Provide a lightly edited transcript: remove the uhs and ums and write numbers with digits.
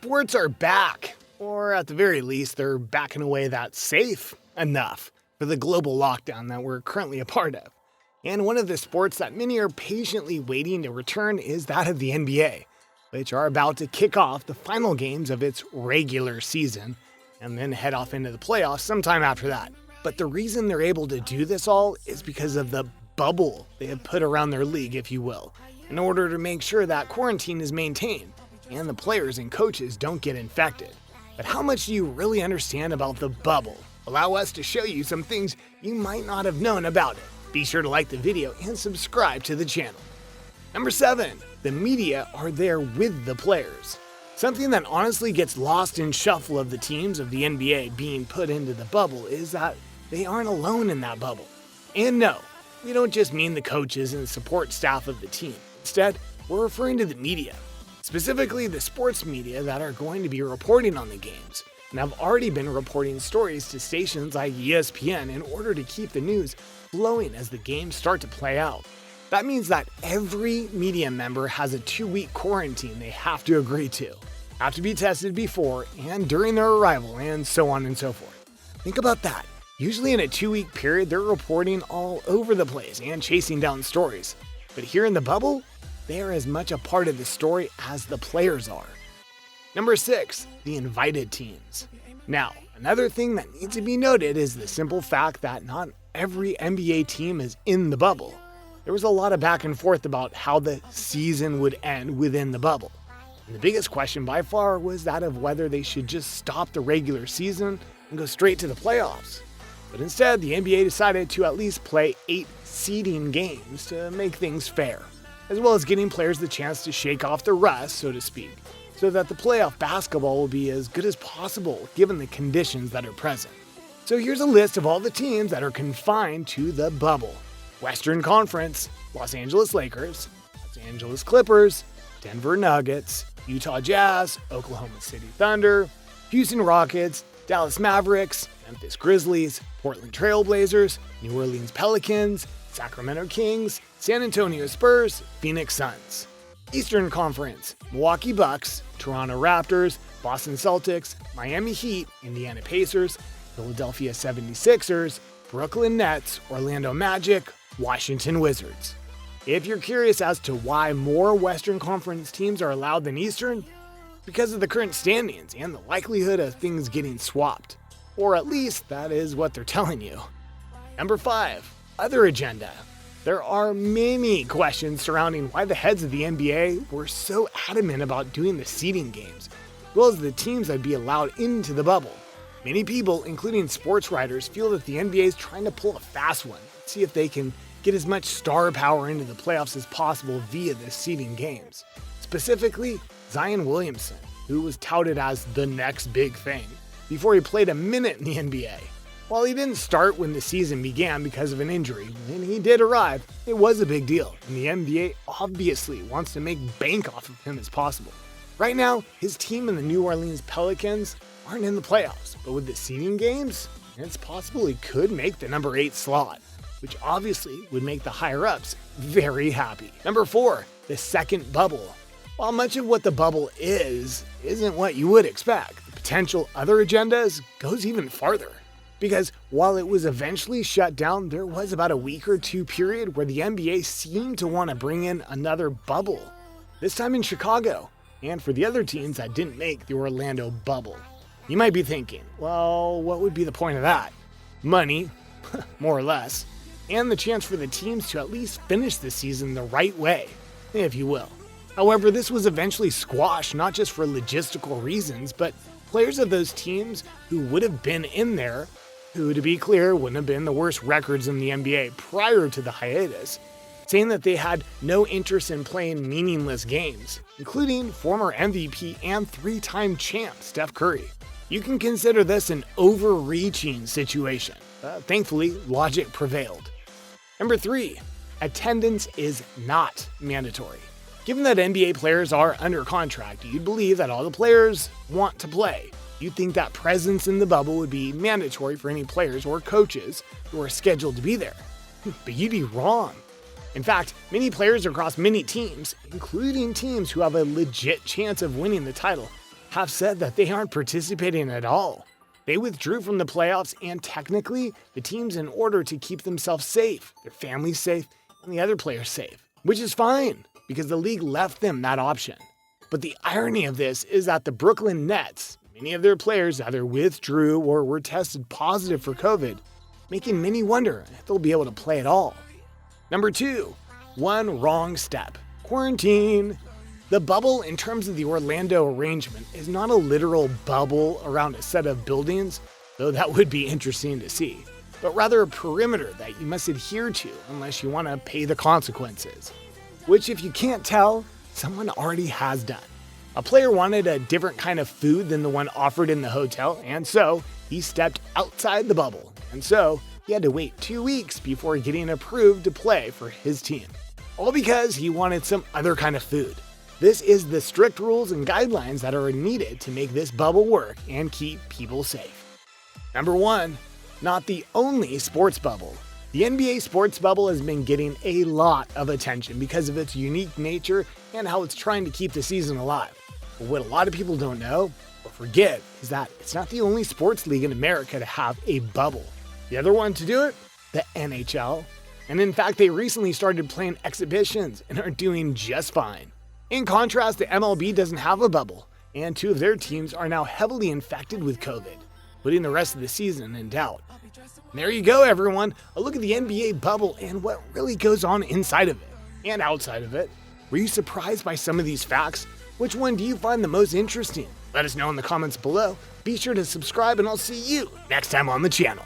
Sports are back, or at the very least, they're back in a way that's safe enough for the global lockdown that we're currently a part of. And one of the sports that many are patiently waiting to return is that of the NBA, which are about to kick off the final games of its regular season and then head off into the playoffs sometime after that. But the reason they're able to do this all is because of the bubble they have put around their league, if you will, in order to make sure that quarantine is maintained and the players and coaches don't get infected. But how much do you really understand about the bubble? Allow us to show you some things you might not have known about it. Be sure to like the video and subscribe to the channel. Number 7, the media are there with the players. Something that honestly gets lost in shuffle of the teams of the NBA being put into the bubble is that they aren't alone in that bubble. And no, we don't just mean the coaches and the support staff of the team. Instead, we're referring to the media. Specifically the sports media that are going to be reporting on the games and have already been reporting stories to stations like ESPN in order to keep the news flowing as the games start to play out. That means that every media member has a 2-week quarantine they have to agree to, have to be tested before and during their arrival, and so on and so forth. Think about that. Usually in a 2-week period, they're reporting all over the place and chasing down stories. But here in the bubble, they are as much a part of the story as the players are. Number 6, the invited teams. Now, another thing that needs to be noted is the simple fact that not every NBA team is in the bubble. There was a lot of back and forth about how the season would end within the bubble. And the biggest question by far was that of whether they should just stop the regular season and go straight to the playoffs. But instead, the NBA decided to at least play 8 seeding games to make things fair, as well as getting players the chance to shake off the rust, so to speak, so that the playoff basketball will be as good as possible given the conditions that are present. So here's a list of all the teams that are confined to the bubble. Western Conference: Los Angeles Lakers, Los Angeles Clippers, Denver Nuggets, Utah Jazz, Oklahoma City Thunder, Houston Rockets, Dallas Mavericks, Memphis Grizzlies, Portland Trail Blazers, New Orleans Pelicans, Sacramento Kings, San Antonio Spurs, Phoenix Suns. Eastern Conference: Milwaukee Bucks, Toronto Raptors, Boston Celtics, Miami Heat, Indiana Pacers, Philadelphia 76ers, Brooklyn Nets, Orlando Magic, Washington Wizards. If you're curious as to why more Western Conference teams are allowed than Eastern, because of the current standings and the likelihood of things getting swapped. Or at least that is what they're telling you. Number 5, other agenda. There are many questions surrounding why the heads of the NBA were so adamant about doing the seeding games, as well as the teams that would be allowed into the bubble. Many people, including sports writers, feel that the NBA is trying to pull a fast one, see if they can get as much star power into the playoffs as possible via the seeding games. Specifically, Zion Williamson, who was touted as the next big thing, before he played a minute in the NBA. While he didn't start when the season began because of an injury, when he did arrive, it was a big deal, and the NBA obviously wants to make bank off of him as possible. Right now, his team and the New Orleans Pelicans aren't in the playoffs, but with the seeding games, it's possible he could make the number 8 slot, which obviously would make the higher-ups very happy. Number 4, the second bubble. While much of what the bubble isn't what you would expect, the potential other agendas goes even farther. Because while it was eventually shut down, there was about a week or 2 period where the NBA seemed to want to bring in another bubble, this time in Chicago, and for the other teams that didn't make the Orlando bubble. You might be thinking, well, what would be the point of that? Money, more or less, and the chance for the teams to at least finish the season the right way, if you will. However, this was eventually squashed not just for logistical reasons, but players of those teams who would have been in there, who, to be clear, wouldn't have been the worst records in the NBA prior to the hiatus, saying that they had no interest in playing meaningless games, including former MVP and 3-time champ Steph Curry. You can consider this an overreaching situation. Thankfully, logic prevailed. Number 3, attendance is not mandatory. Given that NBA players are under contract, you'd believe that all the players want to play. You'd think that presence in the bubble would be mandatory for any players or coaches who are scheduled to be there. But you'd be wrong. In fact, many players across many teams, including teams who have a legit chance of winning the title, have said that they aren't participating at all. They withdrew from the playoffs, and technically, the team's in order to keep themselves safe, their families safe, and the other players safe, which is fine because the league left them that option. But the irony of this is that the Brooklyn Nets, many of their players either withdrew or were tested positive for COVID, making many wonder if they'll be able to play at all. Number 2, one wrong step. Quarantine. The bubble, in terms of the Orlando arrangement, is not a literal bubble around a set of buildings, though that would be interesting to see, but rather a perimeter that you must adhere to unless you want to pay the consequences. Which, if you can't tell, someone already has done. A player wanted a different kind of food than the one offered in the hotel, and so he stepped outside the bubble, and so he had to wait 2 weeks before getting approved to play for his team. All because he wanted some other kind of food. This is the strict rules and guidelines that are needed to make this bubble work and keep people safe. Number 1, not the only sports bubble. The NBA sports bubble has been getting a lot of attention because of its unique nature and how it's trying to keep the season alive. But what a lot of people don't know or forget is that it's not the only sports league in America to have a bubble. The other one to do it? The NHL. And in fact, they recently started playing exhibitions and are doing just fine. In contrast, the MLB doesn't have a bubble, and 2 of their teams are now heavily infected with COVID, putting the rest of the season in doubt. And there you go, everyone, a look at the NBA bubble and what really goes on inside of it and outside of it. Were you surprised by some of these facts? Which one do you find the most interesting? Let us know in the comments below. Be sure to subscribe, and I'll see you next time on the channel.